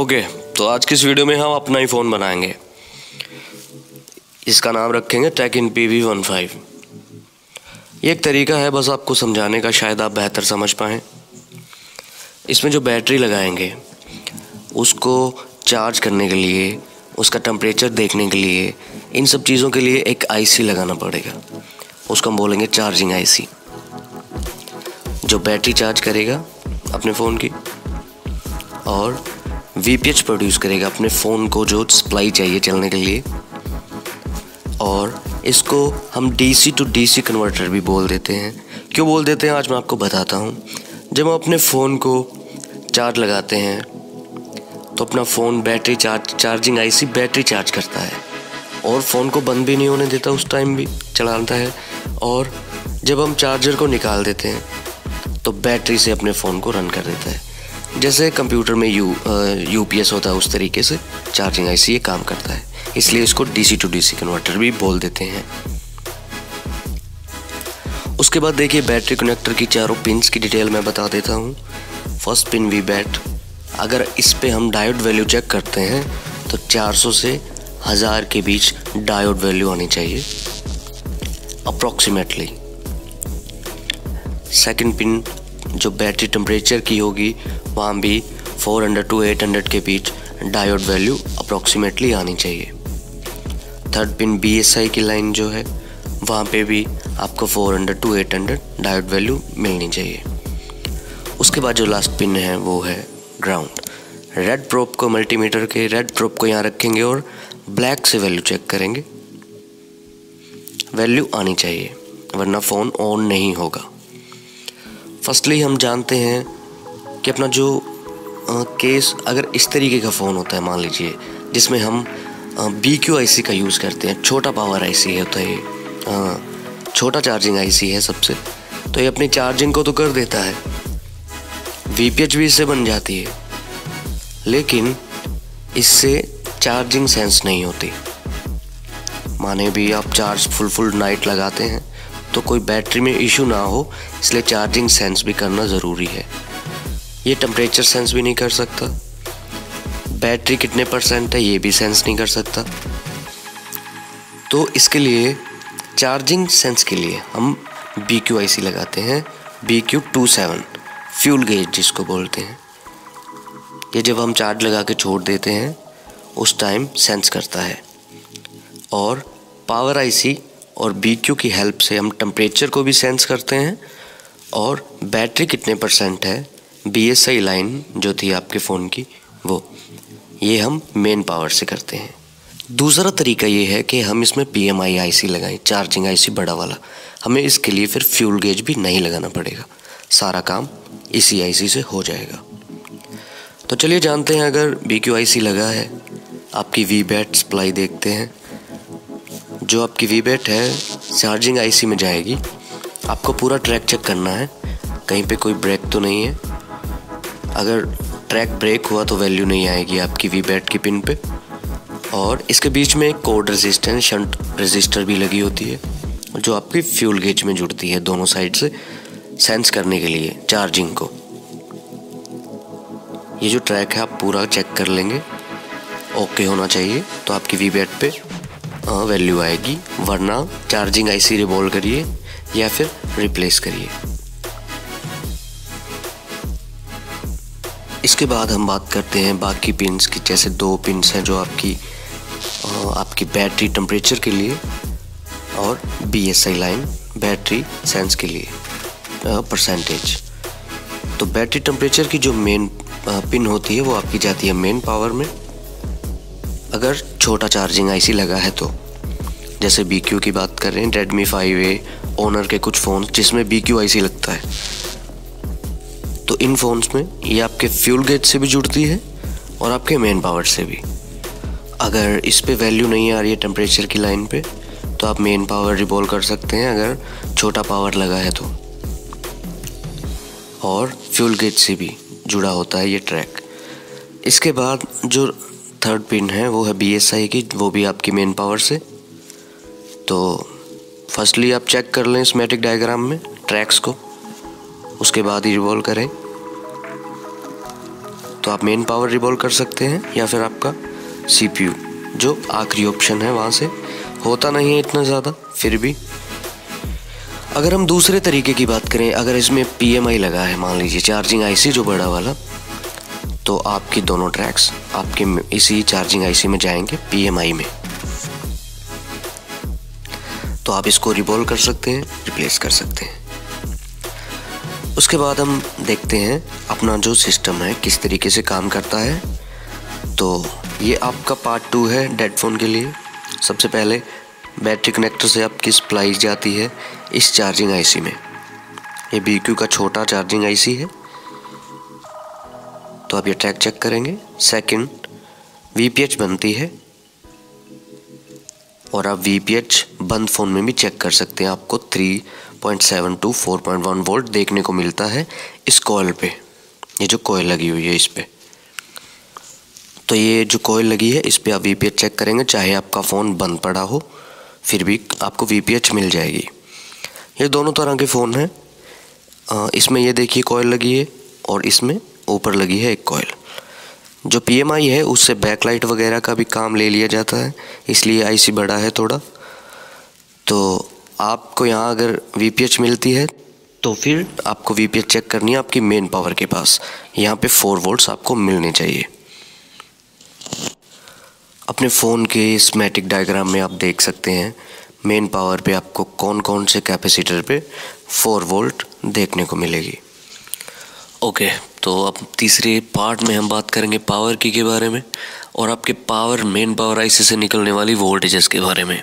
Okay, तो आज की इस वीडियो में हम अपना ही फ़ोन बनाएंगे। इसका नाम रखेंगे टेकिन PV15। ये एक तरीका है बस आपको समझाने का, शायद आप बेहतर समझ पाएँ। इसमें जो बैटरी लगाएंगे उसको चार्ज करने के लिए, उसका टेम्परेचर देखने के लिए, इन सब चीज़ों के लिए एक IC लगाना पड़ेगा। उसको हम बोलेंगे चार्जिंग IC, जो बैटरी चार्ज करेगा अपने फ़ोन की और VPH प्रोड्यूस करेगा अपने फ़ोन को जो सप्लाई चाहिए चलने के लिए। और इसको हम DC टू DC कन्वर्टर भी बोल देते हैं। क्यों बोल देते हैं आज मैं आपको बताता हूँ। जब हम अपने फ़ोन को चार्ज लगाते हैं तो अपना phone battery charging IC battery charge करता है और फ़ोन को बंद भी नहीं होने देता, उस टाइम भी चलाता है। और जब हम चार्जर को निकाल देते हैं तो बैटरी से अपने फ़ोन को रन कर देता है। जैसे कंप्यूटर में UPS होता है, उस तरीके से चार्जिंग IC ये काम करता है। इसलिए इसको DC टू DC कन्वर्टर भी बोल देते हैं। उसके बाद देखिए बैटरी कनेक्टर की चारों पिन्स की डिटेल मैं बता देता हूँ। फर्स्ट पिन VBAT, अगर इस पे हम डायोड वैल्यू चेक करते हैं तो 400 से 1000 के बीच डायोड वैल्यू आनी चाहिए अप्रॉक्सीमेटली। सेकंड पिन जो बैटरी टेम्परेचर की होगी वहाँ भी 400 टू 800 के बीच डायोड वैल्यू अप्रॉक्सीमेटली आनी चाहिए। थर्ड पिन BSI की लाइन जो है वहाँ पे भी आपको 400 टू 800 डायोड वैल्यू मिलनी चाहिए। उसके बाद जो लास्ट पिन है वो है ग्राउंड। रेड प्रोब को मल्टीमीटर के रेड प्रोब को यहाँ रखेंगे और ब्लैक से वैल्यू चेक करेंगे। वैल्यू आनी चाहिए वरना फ़ोन ऑन नहीं होगा। फर्स्टली हम जानते हैं कि अपना जो केस अगर इस तरीके का फ़ोन होता है, मान लीजिए जिसमें हम BQ IC का यूज़ करते हैं, छोटा पावर IC होता है ये, छोटा चार्जिंग IC है सबसे, तो ये अपनी चार्जिंग को तो कर देता है, VPH भी इससे बन जाती है, लेकिन इससे चार्जिंग सेंस नहीं होती। माने भी आप चार्ज फुल नाइट लगाते हैं तो कोई बैटरी में इशू ना हो, इसलिए चार्जिंग सेंस भी करना ज़रूरी है। ये टेम्परेचर सेंस भी नहीं कर सकता, बैटरी कितने % है ये भी सेंस नहीं कर सकता। तो इसके लिए चार्जिंग सेंस के लिए हम BQ IC लगाते हैं, BQ27 फ्यूल गेज जिसको बोलते हैं। ये जब हम चार्ज लगा के छोड़ देते हैं उस टाइम सेंस करता है। और पावर IC और BQ की हेल्प से हम टेम्परेचर को भी सेंस करते हैं और बैटरी कितने % है, BSI लाइन जो थी आपके फ़ोन की वो, ये हम मेन पावर से करते हैं। दूसरा तरीका ये है कि हम इसमें PMI IC लगाएं, चार्जिंग IC बड़ा वाला। हमें इसके लिए फिर फ्यूल गेज भी नहीं लगाना पड़ेगा, सारा काम इसी IC से हो जाएगा। तो चलिए जानते हैं, अगर BQ IC लगा है, आपकी VBAT सप्लाई देखते हैं। जो आपकी VBAT है चार्जिंग IC में जाएगी। आपको पूरा ट्रैक चेक करना है कहीं पे कोई ब्रेक तो नहीं है। अगर ट्रैक ब्रेक हुआ तो वैल्यू नहीं आएगी आपकी VBAT की पिन पे। और इसके बीच में एक कोड रेजिस्टेंस शंट रेजिस्टर भी लगी होती है जो आपकी फ्यूल गेज में जुड़ती है दोनों साइड से सेंस करने के लिए चार्जिंग को। ये जो ट्रैक है आप पूरा चेक कर लेंगे, ओके होना चाहिए तो आपकी VBAT पे वैल्यू आएगी, वरना चार्जिंग IC रिवॉल्व करिए या फिर रिप्लेस करिए। इसके बाद हम बात करते हैं बाकी पिन्स की। जैसे 2 पिन्स हैं जो आपकी बैटरी टेम्परेचर के लिए और BSI लाइन बैटरी सेंस के लिए %। तो बैटरी टेम्परेचर की जो मेन पिन होती है वो आपकी जाती है मेन पावर में। अगर छोटा चार्जिंग IC लगा है तो, जैसे BQ की बात कर रहे हैं, Redmi 5A, ओनर के कुछ फ़ोन जिसमें BQ IC लगता है, तो इन फ़ोन्स में ये आपके फ्यूल गेज से भी जुड़ती है और आपके मेन पावर से भी। अगर इस पे वैल्यू नहीं आ रही है टेम्परेचर की लाइन पे तो आप मेन पावर रिवॉल्व कर सकते हैं अगर छोटा पावर लगा है तो। और फ्यूल गेज से भी जुड़ा होता है ये ट्रैक। इसके बाद जो थर्ड पिन है वो है BSI की, वो भी आपकी मेन पावर से। तो फर्स्टली आप चेक कर लें स्कीमेटिक डायग्राम में ट्रैक्स को, उसके बाद ही रिवॉल्व करें। तो आप मेन पावर रिवॉल्व कर सकते हैं या फिर आपका CPU जो आखिरी ऑप्शन है, वहाँ से होता नहीं है इतना ज़्यादा। फिर भी अगर हम दूसरे तरीके की बात करें, अगर इसमें PMI लगा है, मान लीजिए चार्जिंग IC जो बड़ा वाला, तो आपकी दोनों ट्रैक्स आपके इसी चार्जिंग IC में जाएंगे PMI में। तो आप इसको रिवॉल्व कर सकते हैं, रिप्लेस कर सकते हैं। उसके बाद हम देखते हैं अपना जो सिस्टम है किस तरीके से काम करता है। तो ये आपका पार्ट 2 है डेड फ़ोन के लिए। सबसे पहले बैटरी कनेक्टर से आपकी सप्लाई जाती है इस चार्जिंग IC में। ये BQ का छोटा चार्जिंग IC है। तो आप ये ट्रैक चेक करेंगे। सेकंड, VPH बनती है और आप VPH बंद फ़ोन में भी चेक कर सकते हैं। आपको 3.7 to 4.1 वोल्ट देखने को मिलता है इस कॉइल पे। ये जो कॉइल लगी हुई है इस पे, तो ये जो कॉइल लगी है इस पे आप VPH चेक करेंगे, चाहे आपका फ़ोन बंद पड़ा हो फिर भी आपको VPH मिल जाएगी। ये दोनों तरह के फ़ोन हैं। इसमें ये देखिए कॉइल लगी है और इसमें ऊपर लगी है एक कॉइल। जो PMI है उससे बैकलाइट वगैरह का भी काम ले लिया जाता है, इसलिए IC बड़ा है थोड़ा। तो आपको यहाँ अगर VPH मिलती है तो फिर आपको VPH चेक करनी है आपकी मेन पावर के पास। यहाँ पे 4 वोल्ट्स आपको मिलने चाहिए। अपने फ़ोन के स्कीमेटिक डायग्राम में आप देख सकते हैं मेन पावर पे आपको कौन कौन से कैपेसिटर पे 4 वोल्ट देखने को मिलेगी। ओके, तो अब तीसरे पार्ट में हम बात करेंगे पावर की के बारे में और आपके पावर मेन पावर IC से निकलने वाली वोल्टेजेस के बारे में।